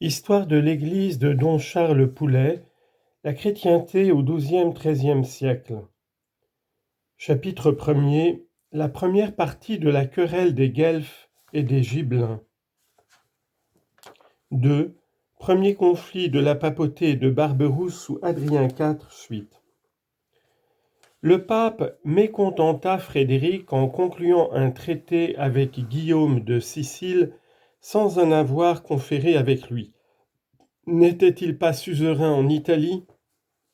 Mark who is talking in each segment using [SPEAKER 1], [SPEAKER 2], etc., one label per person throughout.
[SPEAKER 1] Histoire de l'église de Don Charles Poulet, la chrétienté au XIIe-XIIIe siècle. Chapitre 1er. La première partie de la querelle des Guelfes et des Gibelins. 2. Premier conflit de la papauté de Barberousse sous Adrien IV, suite. Le pape mécontenta Frédéric en concluant un traité avec Guillaume de Sicile sans en avoir conféré avec lui. N'était-il pas suzerain en Italie ?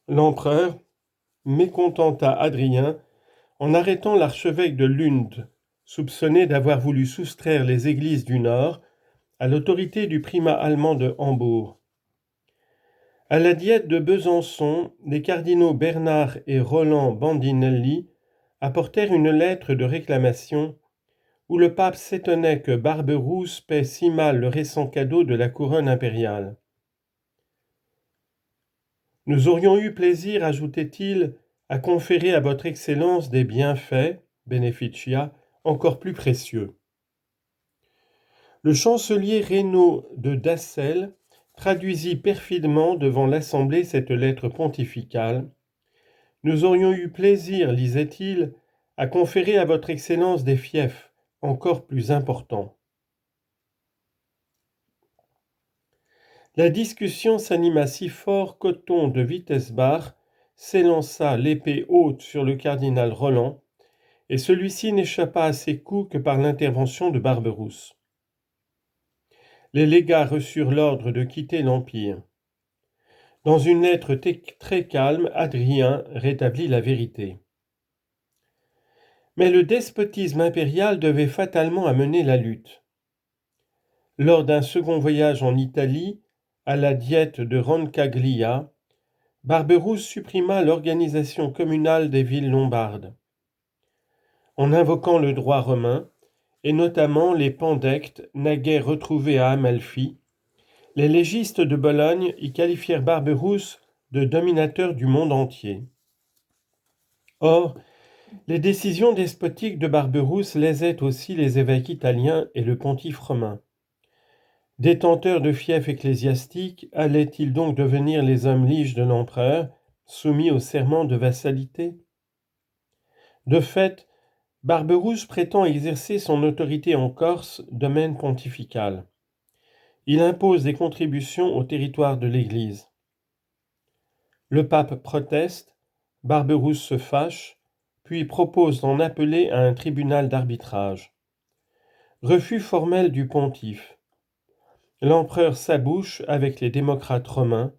[SPEAKER 1] L'empereur mécontenta Adrien en arrêtant l'archevêque de Lund, soupçonné d'avoir voulu soustraire les églises du Nord à l'autorité du primat allemand de Hambourg. À la diète de Besançon, les cardinaux Bernard et Roland Bandinelli apportèrent une lettre de réclamation où le pape s'étonnait que Barberousse paie si mal le récent cadeau de la couronne impériale. Nous aurions eu plaisir, ajoutait-il, à conférer à votre Excellence des bienfaits, beneficia, encore plus précieux. Le chancelier Reynaud de Dassel traduisit perfidement devant l'Assemblée cette lettre pontificale. Nous aurions eu plaisir, lisait-il, à conférer à votre Excellence des fiefs encore plus importants. La discussion s'anima si fort qu'Othon de Wittelsbach s'élança l'épée haute sur le cardinal Roland, et celui-ci n'échappa à ses coups que par l'intervention de Barberousse. Les légats reçurent l'ordre de quitter l'Empire. Dans une lettre très calme, Adrien rétablit la vérité. Mais le despotisme impérial devait fatalement amener la lutte. Lors d'un second voyage en Italie, à la diète de Roncaglia, Barberousse supprima l'organisation communale des villes lombardes. En invoquant le droit romain, et notamment les pandectes naguère retrouvés à Amalfi, les légistes de Bologne y qualifièrent Barberousse de dominateur du monde entier. Or, les décisions despotiques de Barberousse lésaient aussi les évêques italiens et le pontife romain. Détenteurs de fiefs ecclésiastiques, allaient-ils donc devenir les hommes liges de l'empereur, soumis au serment de vassalité ? De fait, Barberousse prétend exercer son autorité en Corse, domaine pontifical. Il impose des contributions au territoire de l'Église. Le pape proteste, Barberousse se fâche, puis propose d'en appeler à un tribunal d'arbitrage. Refus formel du pontife. L'empereur s'abouche avec les démocrates romains,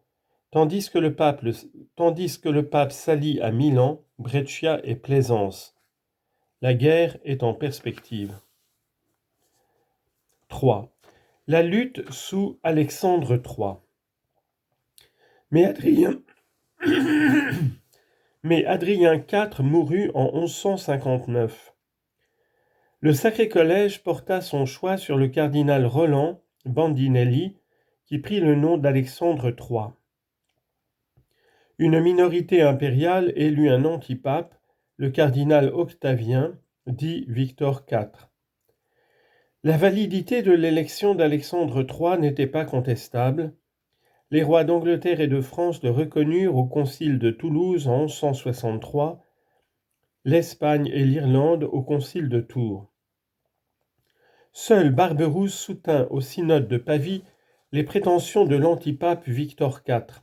[SPEAKER 1] tandis que le pape s'allie à Milan, Brescia et Plaisance. La guerre est en perspective. 3. La lutte sous Alexandre III. Mais Adrien IV mourut en 1159. Le Sacré Collège porta son choix sur le cardinal Roland Bandinelli, qui prit le nom d'Alexandre III. Une minorité impériale élut un antipape, le cardinal Octavien, dit Victor IV. La validité de l'élection d'Alexandre III n'était pas contestable. Les rois d'Angleterre et de France le reconnurent au concile de Toulouse en 1163, l'Espagne et l'Irlande au concile de Tours. Seul Barberousse soutint au synode de Pavie les prétentions de l'antipape Victor IV.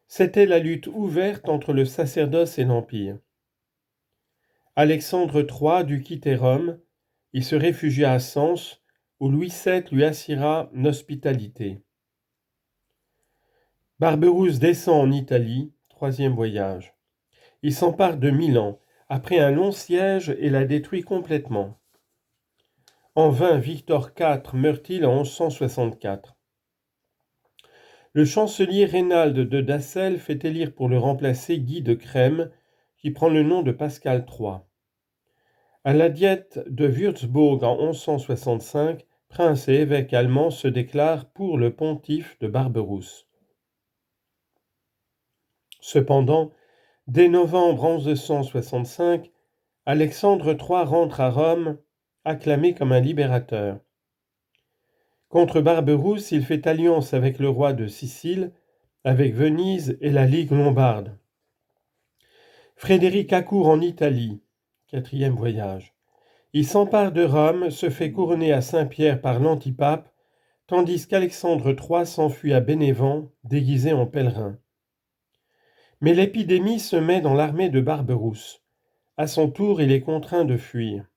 [SPEAKER 1] C'était la lutte ouverte entre le sacerdoce et l'Empire. Alexandre III dut quitter Rome, il se réfugia à Sens, où Louis VII lui assira l'hospitalité. Barberousse descend en Italie, troisième voyage. Il s'empare de Milan, après un long siège, et la détruit complètement. En vain, Victor IV meurt-il en 1164. Le chancelier Reynald de Dassel fait élire pour le remplacer Guy de Crème, qui prend le nom de Pascal III. À la diète de Würzburg en 1165, prince et évêque allemand se déclarent pour le pontife de Barberousse. Cependant, dès novembre 1165, Alexandre III rentre à Rome, acclamé comme un libérateur. Contre Barberousse, il fait alliance avec le roi de Sicile, avec Venise et la Ligue lombarde. Frédéric accourt en Italie, 4e voyage. Il s'empare de Rome, se fait couronner à Saint-Pierre par l'antipape, tandis qu'Alexandre III s'enfuit à Bénévent, déguisé en pèlerin. Mais l'épidémie se met dans l'armée de Barberousse. À son tour, il est contraint de fuir.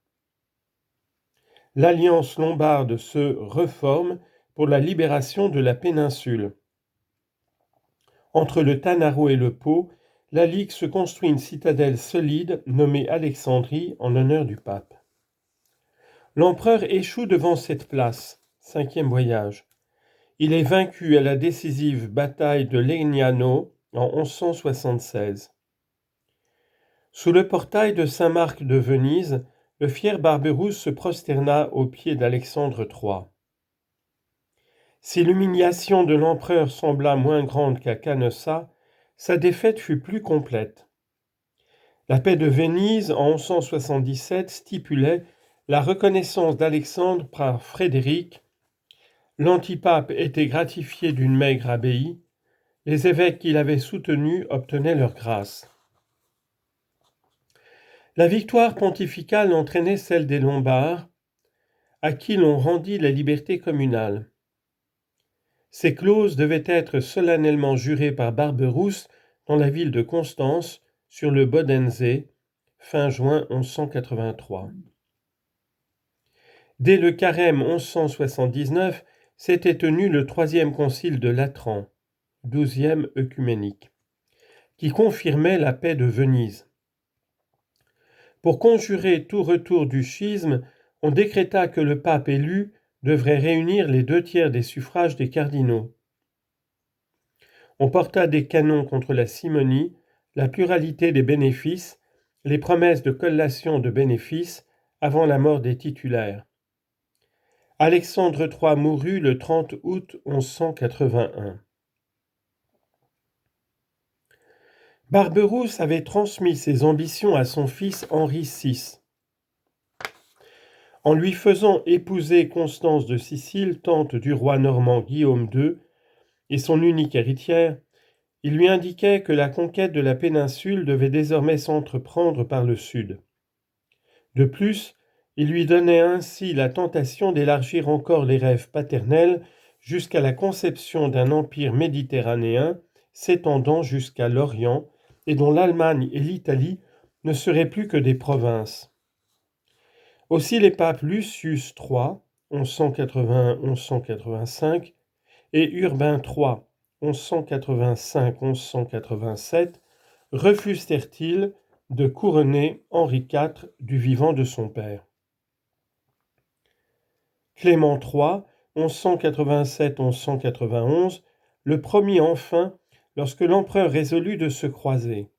[SPEAKER 1] L'alliance lombarde se reforme pour la libération de la péninsule. Entre le Tanaro et le Pô, la Ligue se construit une citadelle solide nommée Alexandrie en honneur du pape. L'empereur échoue devant cette place, 5e voyage. Il est vaincu à la décisive bataille de Legnano en 1176. Sous le portail de Saint-Marc de Venise, le fier Barberousse se prosterna aux pieds d'Alexandre III. Si l'humiliation de l'empereur sembla moins grande qu'à Canossa, sa défaite fut plus complète. La paix de Venise en 1177 stipulait la reconnaissance d'Alexandre par Frédéric. L'antipape était gratifié d'une maigre abbaye. Les évêques qui l'avaient soutenu obtenaient leur grâce. La victoire pontificale entraînait celle des Lombards, à qui l'on rendit la liberté communale. Ces clauses devaient être solennellement jurées par Barberousse dans la ville de Constance, sur le Bodense, fin juin 1183. Dès le carême 1179, s'était tenu le 3e concile de Latran, 12e œcuménique, qui confirmait la paix de Venise. Pour conjurer tout retour du schisme, on décréta que le pape élu devrait réunir les 2/3 des suffrages des cardinaux. On porta des canons contre la simonie, la pluralité des bénéfices, les promesses de collation de bénéfices avant la mort des titulaires. Alexandre III mourut le 30 août 1181. Barberousse avait transmis ses ambitions à son fils Henri VI. En lui faisant épouser Constance de Sicile, tante du roi normand Guillaume II, et son unique héritière, il lui indiquait que la conquête de la péninsule devait désormais s'entreprendre par le sud. De plus, il lui donnait ainsi la tentation d'élargir encore les rêves paternels jusqu'à la conception d'un empire méditerranéen s'étendant jusqu'à l'Orient et dont l'Allemagne et l'Italie ne seraient plus que des provinces. Aussi les papes Lucius III, 1181-1185, et Urbain III, 1185-1187, refusèrent-ils de couronner Henri IV du vivant de son père. Clément III, 1187-1191, le promit enfin lorsque l'empereur résolut de se croiser.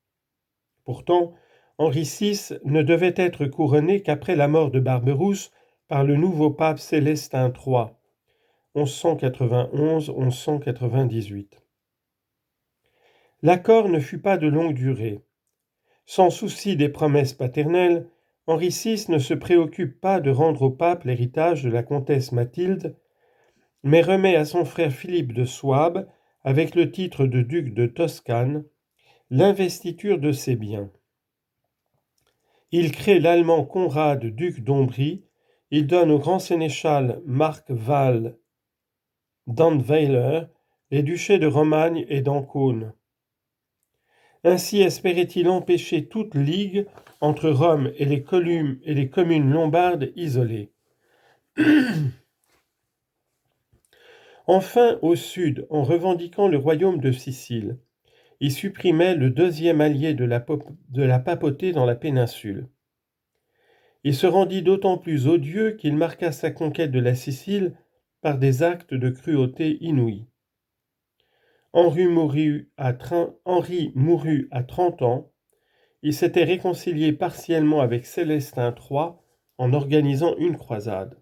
[SPEAKER 1] Pourtant, Henri VI ne devait être couronné qu'après la mort de Barberousse par le nouveau pape Célestin III, 1191-1198. L'accord ne fut pas de longue durée. Sans souci des promesses paternelles, Henri VI ne se préoccupe pas de rendre au pape l'héritage de la comtesse Mathilde, mais remet à son frère Philippe de Souabe, avec le titre de duc de Toscane, l'investiture de ses biens. Il crée l'allemand Conrad, duc d'Ombrie. Il donne au grand sénéchal Marc Val d'Antweiler les duchés de Romagne et d'Ancône. Ainsi espérait-il empêcher toute ligue entre Rome et les communes lombardes isolées. Enfin, au sud, en revendiquant le royaume de Sicile, il supprimait le 2e allié de la papauté dans la péninsule. Il se rendit d'autant plus odieux qu'il marqua sa conquête de la Sicile par des actes de cruauté inouïs. Henri mourut à 30 ans. Il s'était réconcilié partiellement avec Célestin III en organisant une croisade.